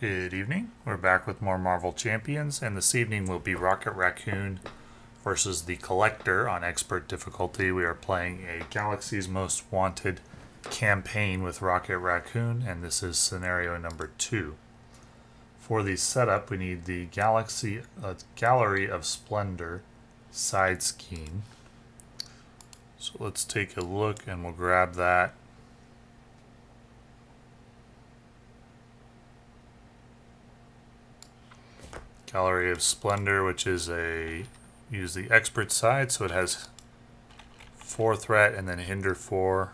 Good evening. We're back with more Marvel Champions, and this evening will be Rocket Raccoon versus the Collector on Expert difficulty. We are playing a Galaxy's Most Wanted campaign with Rocket Raccoon, and this is scenario number 2. For the setup, we need the Gallery of Splendor side scheme. So let's take a look, and we'll grab that. Gallery of Splendor, which is use the expert side, so it has 4 threat and then hinder 4.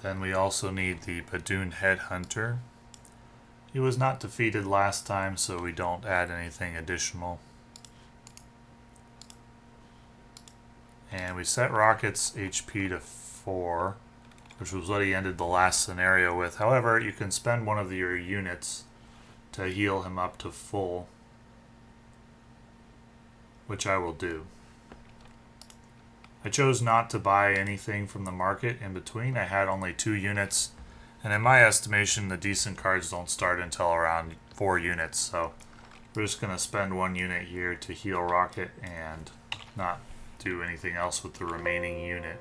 Then we also need the Badoon Headhunter. He was not defeated last time, so we don't add anything additional. And we set Rocket's HP to 4. Which was what he ended the last scenario with. However, you can spend one of your units to heal him up to full, which I will do. I chose not to buy anything from the market in between. I had only 2 units, and in my estimation, the decent cards don't start until around 4 units, so we're just going to spend 1 unit here to heal Rocket and not do anything else with the remaining unit.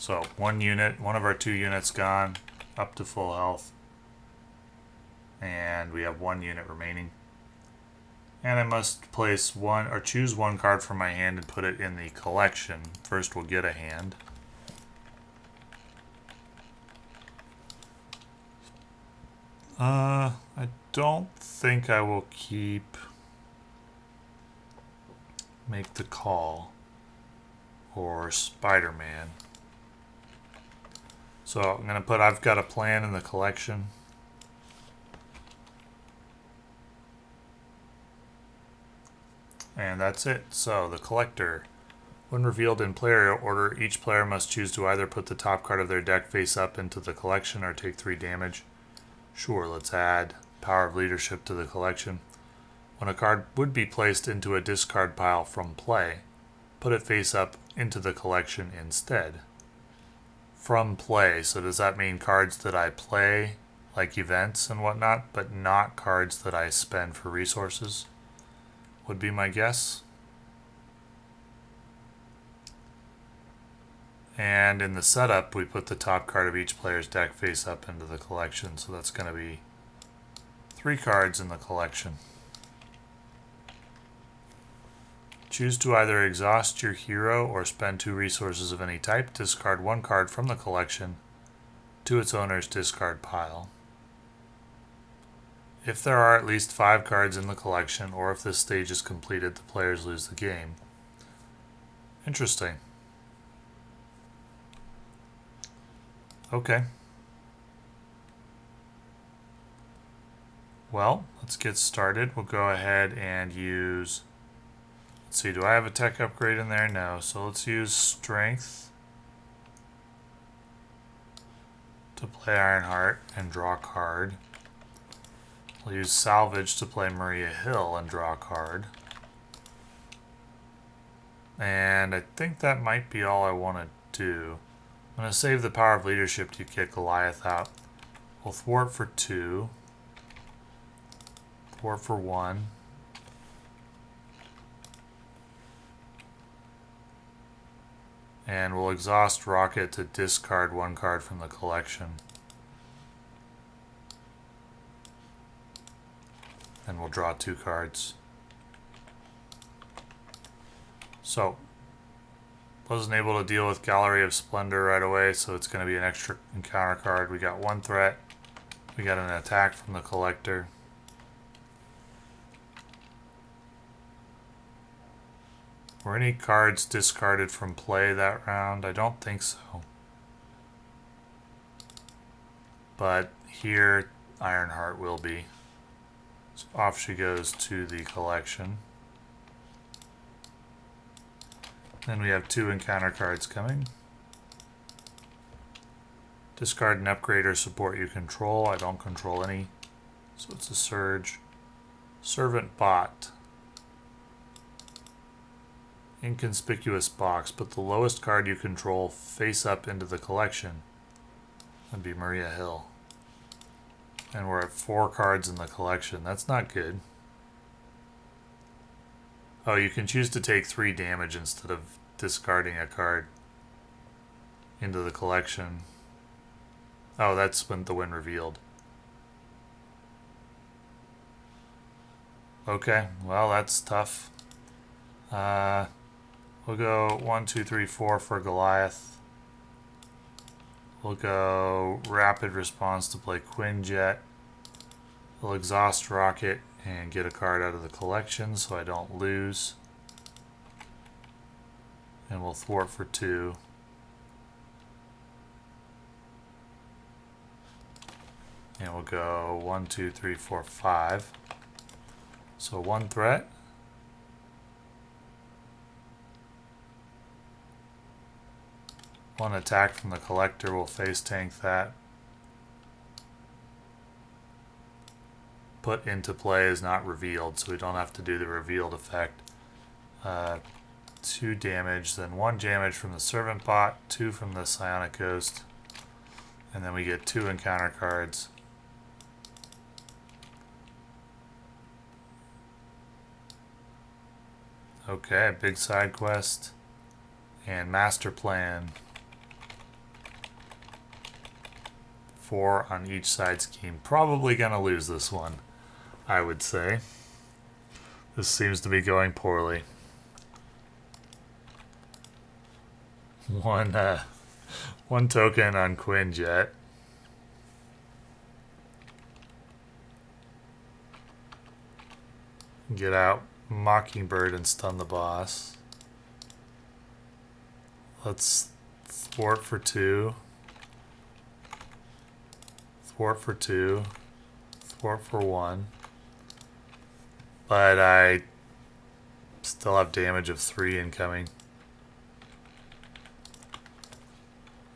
So, 1 unit, one of our 2 units gone, up to full health. And we have 1 unit remaining. And I must place one, or choose 1 card from my hand and put it in the collection. First we'll get a hand. I don't think I will make the call or Spider-Man. So I'm going to put I've got a plan in the collection. And that's it. So the Collector. When revealed in player order, each player must choose to either put the top card of their deck face up into the collection or take 3 damage. Sure, let's add Power of Leadership to the collection. When a card would be placed into a discard pile from play, put it face up into the collection instead. From play, so does that mean cards that I play, like events and whatnot, but not cards that I spend for resources? Would be my guess. And in the setup, we put the top card of each player's deck face up into the collection, so that's going to be 3 cards in the collection. Choose to either exhaust your hero or spend 2 resources of any type. Discard 1 card from the collection to its owner's discard pile. If there are at least 5 cards in the collection, or if this stage is completed, the players lose the game. Interesting. Okay. Well, let's get started. We'll go ahead and use... Let's see, do I have a tech upgrade in there? No. So let's use Strength to play Ironheart and draw a card. We'll use Salvage to play Maria Hill and draw a card. And I think that might be all I want to do. I'm going to save the Power of Leadership to get Goliath out. We'll Thwart for 2. Thwart for 1. And we'll exhaust Rocket to discard 1 card from the collection. And we'll draw 2 cards. So, wasn't able to deal with Gallery of Splendor right away, so it's going to be an extra encounter card. We got 1 threat. We got an attack from the Collector. Were any cards discarded from play that round? I don't think so. But here, Ironheart will be. So off she goes to the collection. Then we have 2 encounter cards coming. Discard an upgrade or support you control. I don't control any, so it's a Surge. Servant Bot. Inconspicuous box. Put the lowest card you control face up into the collection. That'd be Maria Hill. And we're at 4 cards in the collection. That's not good. Oh, you can choose to take 3 damage instead of discarding a card into the collection. Oh, that's when revealed. Okay, well, that's tough. We'll go 1, 2, 3, 4 for Goliath. We'll go Rapid Response to play Quinjet. We'll exhaust Rocket and get a card out of the collection so I don't lose. And we'll thwart for 2. And we'll go 1, 2, 3, 4, 5. So 1 threat. One attack from the collector will face tank that. Put into play is not revealed, so we don't have to do the revealed effect. 2 damage, then 1 damage from the Servant Bot, 2 from the Psionic Ghost, and then we get 2 encounter cards. Okay, big side quest and master plan. 4 on each side scheme. Probably gonna lose this one, I would say. This seems to be going poorly. One token on Quinjet. Get out Mockingbird and stun the boss. Let's thwart for 2. Thwart for 2. Thwart for 1. But I still have damage of 3 incoming.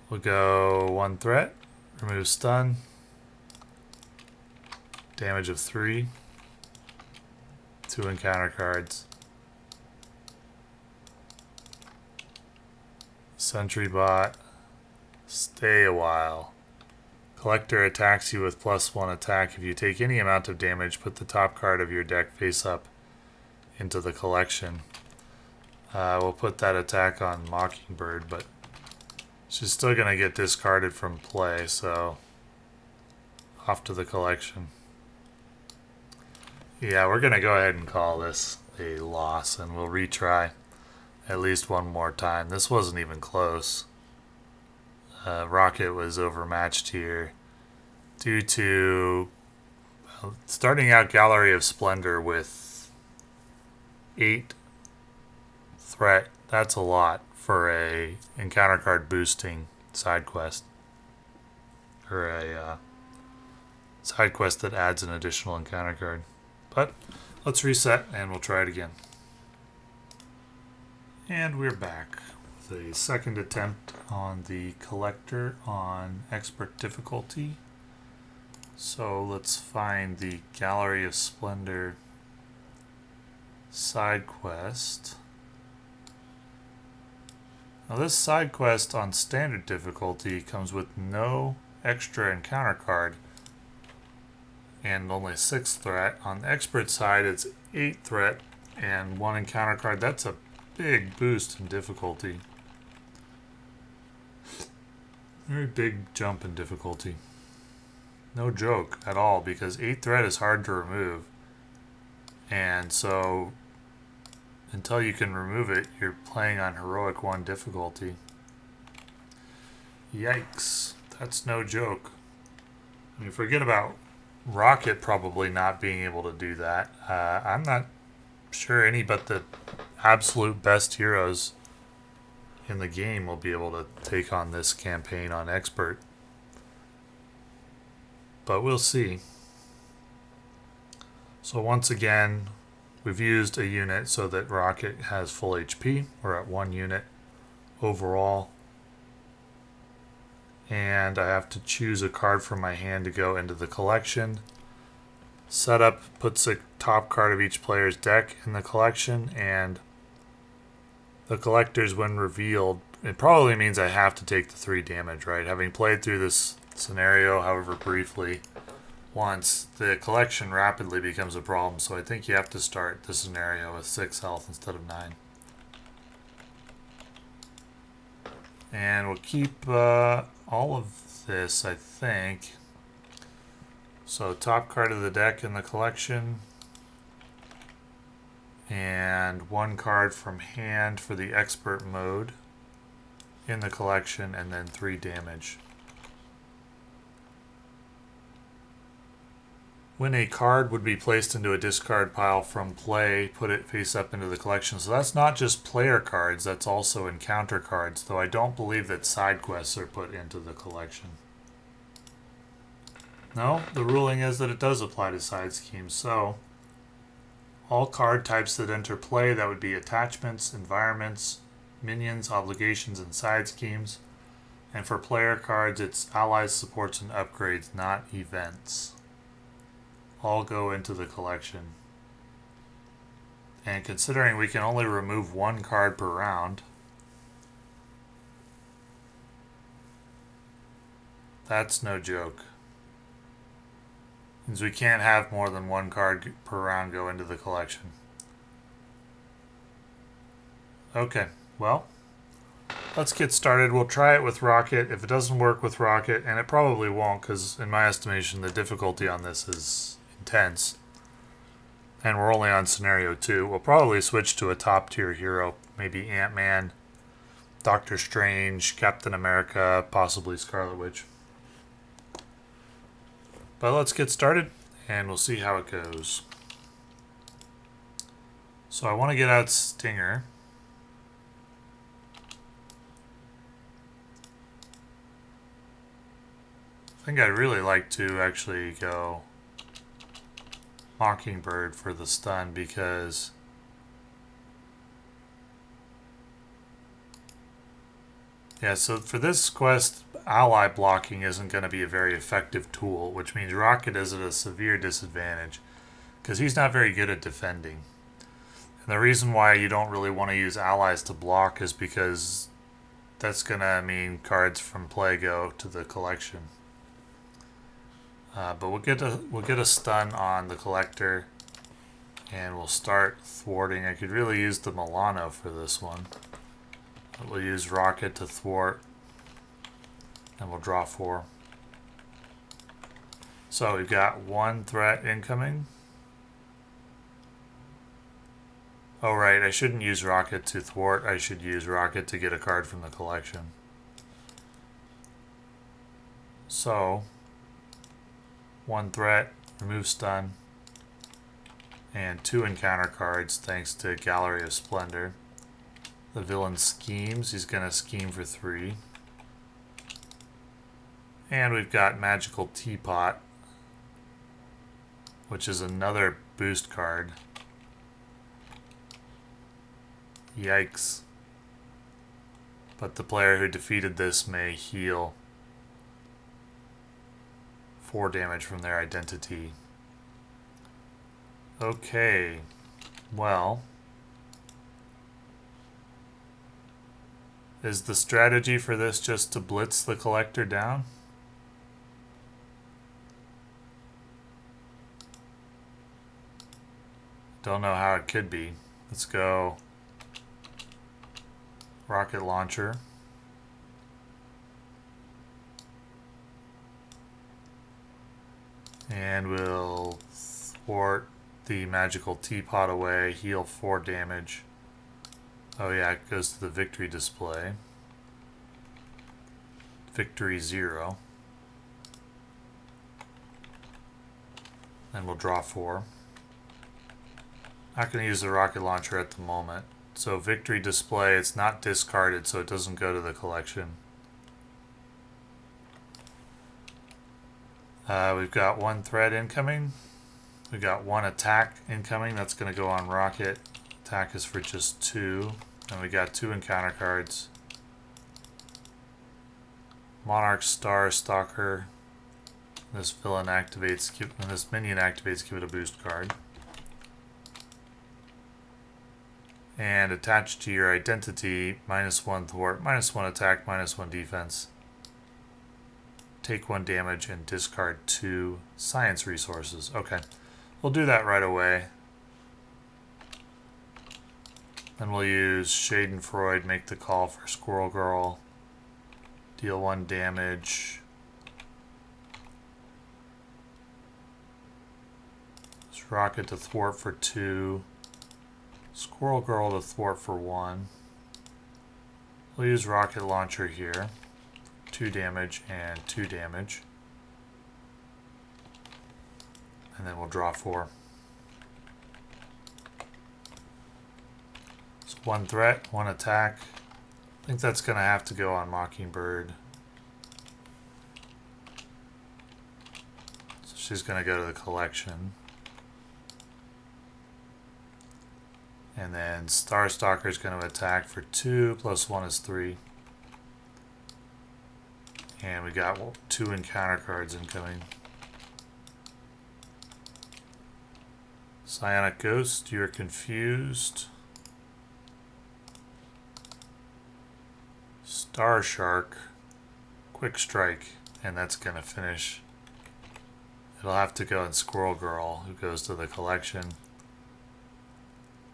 We'll go 1 threat. Remove stun. Damage of 3. 2 encounter cards. Sentry Bot. Stay a while. Collector attacks you with +1 attack. If you take any amount of damage, put the top card of your deck face up into the collection. We'll put that attack on Mockingbird, but she's still going to get discarded from play, so off to the collection. Yeah, we're going to go ahead and call this a loss, and we'll retry at least one more time. This wasn't even close. Rocket was overmatched here due to starting out Gallery of Splendor with 8 threat. That's a lot for a encounter card boosting side quest, or a side quest that adds an additional encounter card. But let's reset and we'll try it again. And we're back with a second attempt on the collector on expert difficulty. So let's find the Gallery of Splendor side quest. Now this side quest on standard difficulty comes with no extra encounter card and only 6 threat. On the expert side it's 8 threat and 1 encounter card. That's a big boost in difficulty. Very big jump in difficulty. No joke at all, because 8 threat is hard to remove. And so until you can remove it, you're playing on Heroic 1 difficulty. Yikes. That's no joke. I mean, forget about Rocket probably not being able to do that. I'm not sure any but the absolute best heroes in the game will be able to take on this campaign on expert. But we'll see. So once again, we've used a unit so that Rocket has full HP. We're at 1 unit overall. And I have to choose a card from my hand to go into the collection. Setup puts the top card of each player's deck in the collection, and The collectors, when revealed, it probably means I have to take the 3 damage, right? Having played through this scenario, however briefly, once, the collection rapidly becomes a problem, so I think you have to start the scenario with 6 health instead of 9. And we'll keep all of this, I think. So top card of the deck in the collection. And 1 card from hand for the expert mode in the collection, and then 3 damage. When a card would be placed into a discard pile from play, put it face up into the collection. So that's not just player cards, that's also encounter cards, though I don't believe that side quests are put into the collection. No, the ruling is that it does apply to side schemes, so all card types that enter play, that would be attachments, environments, minions, obligations, and side schemes. And for player cards, it's allies, supports, and upgrades, not events. All go into the collection. And considering we can only remove 1 card per round, that's no joke. Means we can't have more than 1 card per round go into the collection. Okay, well, let's get started. We'll try it with Rocket. If it doesn't work with Rocket, and it probably won't, because in my estimation the difficulty on this is intense, and we're only on scenario 2, we'll probably switch to a top tier hero, maybe Ant-Man, Doctor Strange, Captain America, possibly Scarlet Witch. But let's get started and we'll see how it goes. So I want to get out Stinger. I think I'd really like to actually go Mockingbird for the stun, because yeah, so for this quest, ally blocking isn't going to be a very effective tool, which means Rocket is at a severe disadvantage because he's not very good at defending. And the reason why you don't really want to use allies to block is because that's going to mean cards from play go to the collection. But we'll get a stun on the collector, and we'll start thwarting. I could really use the Milano for this one. We'll use Rocket to thwart, and we'll draw 4. So we've got 1 threat incoming. Oh right, I shouldn't use Rocket to thwart. I should use Rocket to get a card from the collection. So 1 threat, remove stun, and 2 encounter cards thanks to Gallery of Splendor. The villain schemes. He's going to scheme for 3. And we've got Magical Teapot, which is another boost card. Yikes. But the player who defeated this may heal 4 damage from their identity. Okay, well, is the strategy for this just to blitz the collector down? Don't know how it could be. Let's go rocket launcher. And we'll thwart the magical teapot away, heal 4 damage. Oh yeah, it goes to the victory display. Victory 0. And we'll draw 4. Not going to use the rocket launcher at the moment. So victory display, it's not discarded, so it doesn't go to the collection. We've got 1 threat incoming. We've got 1 attack incoming. That's going to go on Rocket. Attack is for just 2. And we got 2 encounter cards. Monarch, Star, Stalker. This villain activates, when this minion activates, give it a boost card. And attached to your identity, -1 thwart, -1 attack, -1 defense. Take 1 damage and discard 2 science resources. Okay, we'll do that right away. Then we'll use Schadenfreude, make the call for Squirrel Girl. Deal 1 damage. Use Rocket to thwart for 2. Squirrel Girl to thwart for 1. We'll use Rocket Launcher here. 2 damage and 2 damage. And then we'll draw 4. So 1 threat, 1 attack. I think that's going to have to go on Mockingbird. So she's going to go to the collection. And then Starstalker is going to attack for 2, plus 1 is 3. And we got 2 encounter cards incoming. Psionic Ghost, you're confused. Star Shark, Quick Strike, and that's going to finish. It'll have to go in Squirrel Girl, who goes to the collection.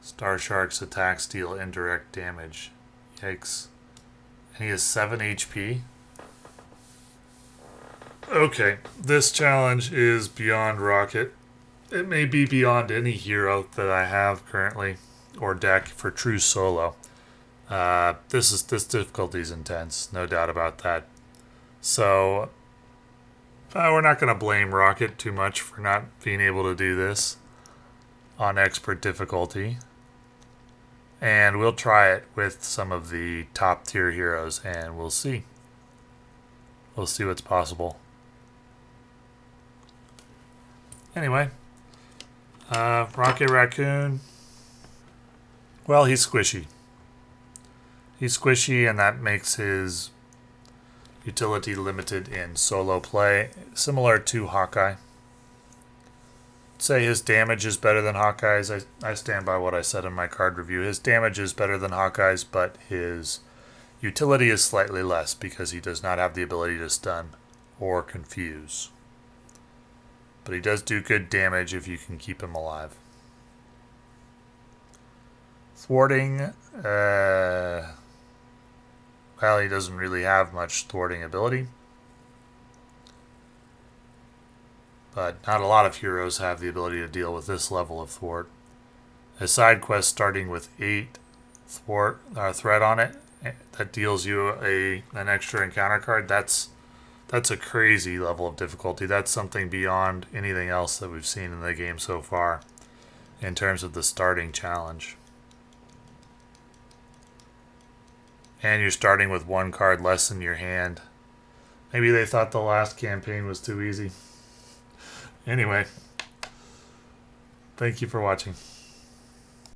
Star Shark's attacks deal indirect damage. Yikes. And he has 7 HP. Okay, this challenge is beyond Rocket. It may be beyond any hero that I have currently, or deck for true solo. This difficulty is intense, no doubt about that. So we're not going to blame Rocket too much for not being able to do this on expert difficulty. And we'll try it with some of the top tier heroes, and we'll see. We'll see what's possible. Anyway, Rocket Raccoon, well, he's squishy. He's squishy, and that makes his utility limited in solo play, similar to Hawkeye. Say his damage is better than Hawkeye's. I stand by what I said in my card review. His damage is better than Hawkeye's, but his utility is slightly less because he does not have the ability to stun or confuse. But he does do good damage if you can keep him alive. Thwarting, well, he doesn't really have much thwarting ability. But not a lot of heroes have the ability to deal with this level of thwart. A side quest starting with 8 threat on it that deals you an extra encounter card. That's a crazy level of difficulty. That's something beyond anything else that we've seen in the game so far in terms of the starting challenge. And you're starting with 1 card less in your hand. Maybe they thought the last campaign was too easy. Anyway, thank you for watching.